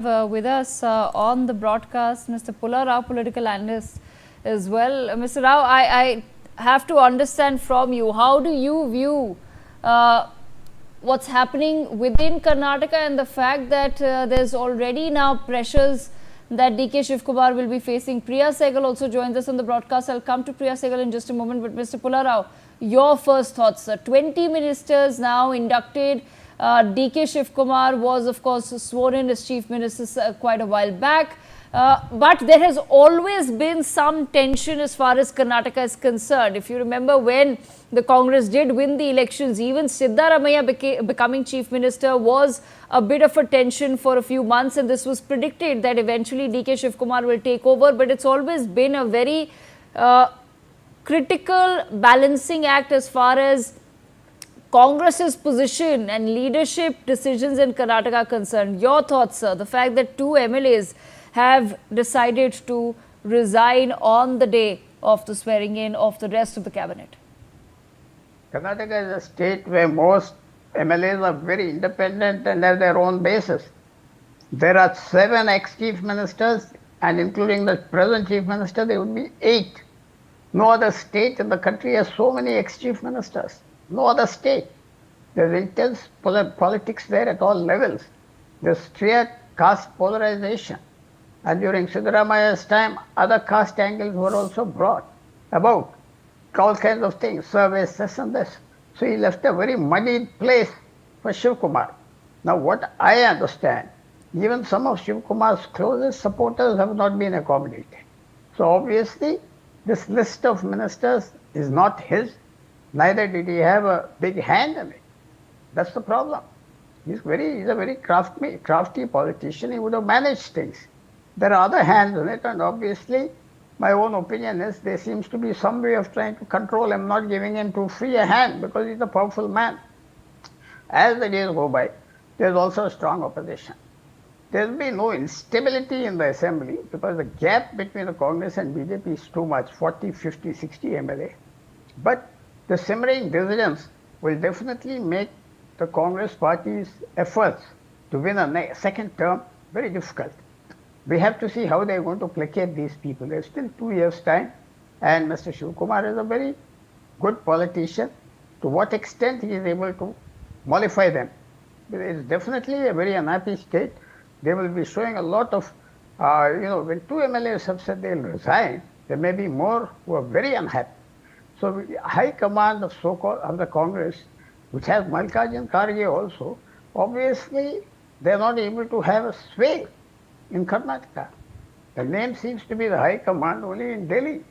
With us on the broadcast, Mr. Pula Rao, political analyst as well. Mr. Rao, I have to understand from you, how do you view what's happening within Karnataka and the fact that there's already now pressures that DK Shivakumar will be facing. Priya Sehgal also joins us on the broadcast. I'll come to Priya Sehgal in just a moment. But Mr. Pula Rao, your first thoughts, sir. 20 ministers now inducted. DK Shivakumar was, of course, sworn in as chief minister quite a while back. But there has always been some tension as far as Karnataka is concerned. If you remember, when the Congress did win the elections, even Siddaramaiah becoming chief minister was a bit of a tension for a few months, and this was predicted that eventually DK Shivakumar will take over. But it's always been a very critical balancing act as far as Congress's position and leadership decisions in Karnataka are concerned. Your thoughts, sir, the fact that two MLAs have decided to resign on the day of the swearing in of the rest of the cabinet. Karnataka is a state where most MLAs are very independent and have their own basis. There are 7 ex-chief ministers, and including the present chief minister, there would be 8. No other state in the country has so many ex-chief ministers. No other state. There's intense politics there at all levels. There's clear caste polarization. And during Siddaramaiah's time, other caste angles were also brought about. All kinds of things, surveys, this and this. So he left a very muddied place for Shivakumar. Now what I understand, even some of Shivakumar's closest supporters have not been accommodated. So obviously, this list of ministers is not his. Neither did he have a big hand in it. That's the problem. He's a very crafty politician. He would have managed things. There are other hands in it, and obviously, my own opinion is there seems to be some way of trying to control him, not giving him too free a hand, because he's a powerful man. As the days go by, there's also a strong opposition. There'll be no instability in the assembly, because the gap between the Congress and BJP is too much, 40, 50, 60 MLA. But the simmering dissidents will definitely make the Congress party's efforts to win a second term very difficult. We have to see how they're going to placate these people. There's still 2 years' time, and Mr. Shivakumar is a very good politician. To what extent he is able to mollify them? It's definitely a very unhappy state. They will be showing a lot of, when 2 MLAs have said they'll resign, there may be more who are very unhappy. So high command of of the Congress, which has Mallikarjun Kharge also, obviously they're not able to have a sway in Karnataka. The name seems to be the high command only in Delhi.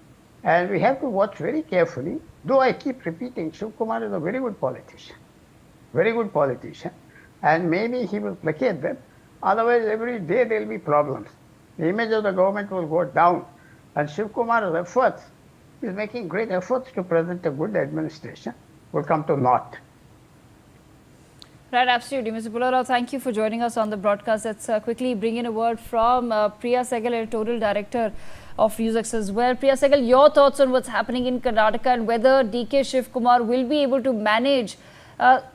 And we have to watch very carefully, though I keep repeating, Shivakumar is a very good politician, and maybe he will placate them. Otherwise, every day there will be problems. The image of the government will go down, and Shivakumar's efforts, is making great efforts to present a good administration, will come to naught. Right, absolutely. Mr. Pula Rao, thank you for joining us on the broadcast. Let's quickly bring in a word from Priya Sehgal, editorial director of NewsX as well. Priya Sehgal, your thoughts on what's happening in Karnataka and whether DK Shivakumar will be able to manage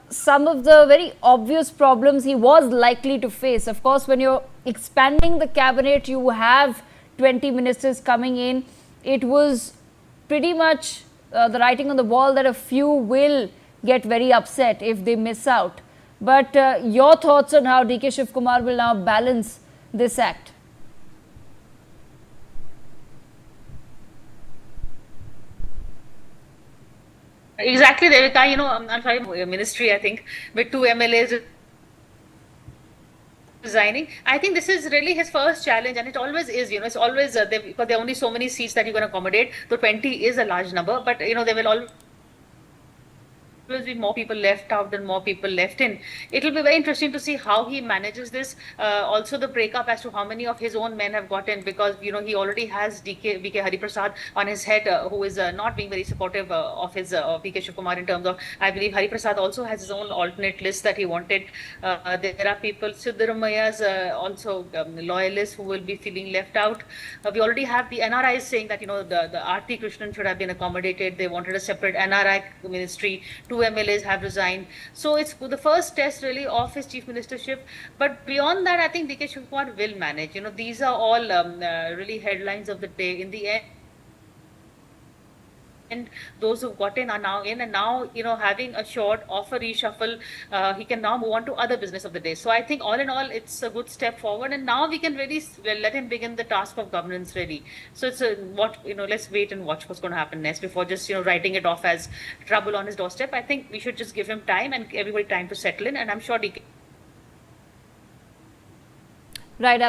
some of the very obvious problems he was likely to face. Of course, when you're expanding the cabinet, you have 20 ministers coming in. It was pretty much the writing on the wall that a few will get very upset if they miss out. But your thoughts on how DK Shivakumar will now balance this act? Exactly, Devika. I'm sorry, ministry, I think, with 2 MLAs resigning. I think this is really his first challenge, and it always is. It's always because there are only so many seats that you can accommodate. So 20 is a large number, but there will always be more people left out than more people left in. It will be very interesting to see how he manages this. Also, the breakup as to how many of his own men have gotten, because he already has VK Hariprasad on his head, who is not being very supportive of his VK Shivakumar in terms of. I believe Hariprasad also has his own alternate list that he wanted. There are people, Siddaramaiah's also loyalists, who will be feeling left out. We already have the NRIs saying that the Aarti Krishnan should have been accommodated. They wanted a separate NRI ministry to two MLAs have resigned. So it's the first test really of his chief ministership. But beyond that, I think DK Shivakumar will manage. These are all really headlines of the day. In the end, and those who've got in are now in, and now having a short of a reshuffle, he can now move on to other business of the day. So I think all in all, it's a good step forward, and now we can really let him begin the task of governance really. So it's let's wait and watch what's going to happen next before just writing it off as trouble on his doorstep. I think we should just give him time and everybody time to settle in, and I'm sure DK Right.